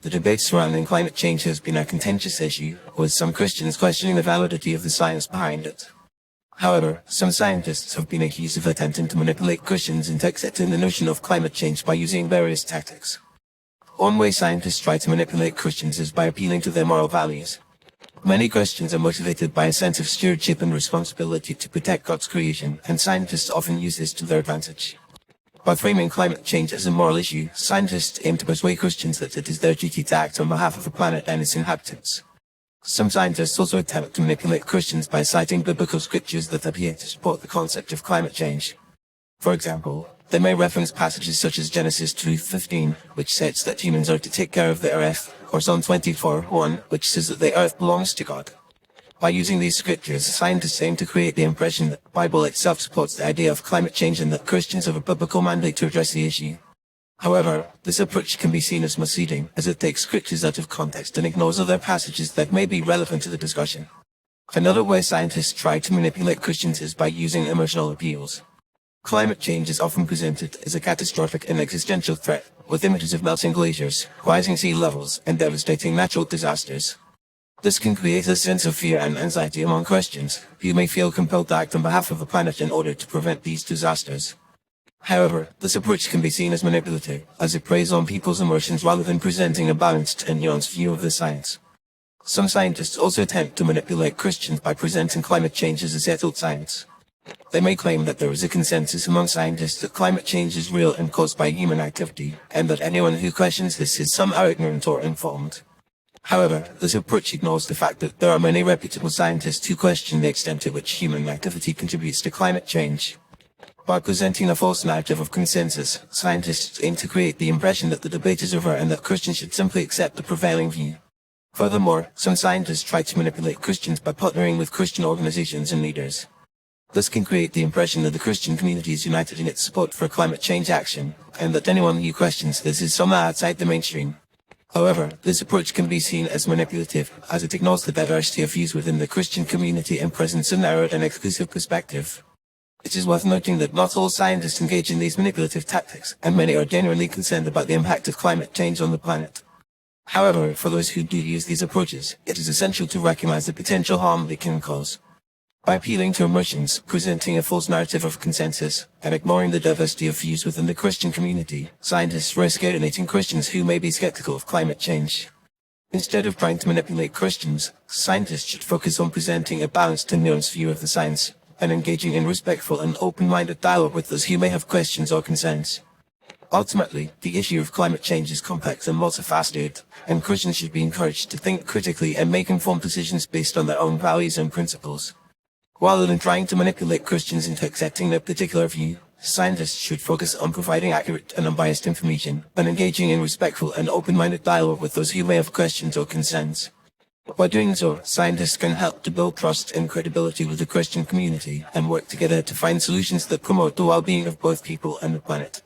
The debate surrounding climate change has been a contentious issue, with some Christians questioning the validity of the science behind it. However, some scientists have been accused of attempting to manipulate Christians into accepting the notion of climate change by using various tactics. One way scientists try to manipulate Christians is by appealing to their moral values. Many Christians are motivated by a sense of stewardship and responsibility to protect God's creation, and scientists often use this to their advantage. By framing climate change as a moral issue, scientists aim to persuade Christians that it is their duty to act on behalf of the planet and its inhabitants. Some scientists also attempt to manipulate Christians by citing biblical scriptures that appear to support the concept of climate change. For example, they may reference passages such as Genesis 2:15, which states that humans are to take care of the earth, or Psalm 24:1, which says that the earth belongs to God. By using these scriptures, scientists aim to create the impression that the Bible itself supports the idea of climate change and that Christians have a biblical mandate to address the issue. However, this approach can be seen as misleading, as it takes scriptures out of context and ignores other passages that may be relevant to the discussion. Another way scientists try to manipulate Christians is by using emotional appeals. Climate change is often presented as a catastrophic and existential threat, with images of melting glaciers, rising sea levels, and devastating natural disasters. This can create a sense of fear and anxiety among Christians, who may feel compelled to act on behalf of the planet in order to prevent these disasters. However, this approach can be seen as manipulative, as it preys on people's emotions rather than presenting a balanced and nuanced view of the science. Some scientists also attempt to manipulate Christians by presenting climate change as a settled science. They may claim that there is a consensus among scientists that climate change is real and caused by human activity, and that anyone who questions this is somehow ignorant or informed. However, this approach ignores the fact that there are many reputable scientists who question the extent to which human activity contributes to climate change. By presenting a false narrative of consensus, scientists aim to create the impression that the debate is over and that Christians should simply accept the prevailing view. Furthermore, some scientists try to manipulate Christians by partnering with Christian organizations and leaders. This can create the impression that the Christian community is united in its support for climate change action, and that anyone who questions this is somehow outside the mainstream. However, this approach can be seen as manipulative, as it ignores the diversity of views within the Christian community and presents a narrowed and exclusive perspective. It is worth noting that not all scientists engage in these manipulative tactics, and many are genuinely concerned about the impact of climate change on the planet. However, for those who do use these approaches, it is essential to recognize the potential harm they can cause. By appealing to emotions, presenting a false narrative of consensus, and ignoring the diversity of views within the Christian community, scientists risk alienating Christians who may be skeptical of climate change. Instead of trying to manipulate Christians, scientists should focus on presenting a balanced and nuanced view of the science, and engaging in respectful and open-minded dialogue with those who may have questions or concerns. Ultimately, the issue of climate change is complex and multifaceted, and Christians should be encouraged to think critically and make informed decisions based on their own values and principles. Rather than trying to manipulate Christians into accepting their particular view, scientists should focus on providing accurate and unbiased information, and engaging in respectful and open-minded dialogue with those who may have questions or concerns. By doing so, scientists can help to build trust and credibility with the Christian community, and work together to find solutions that promote the well-being of both people and the planet.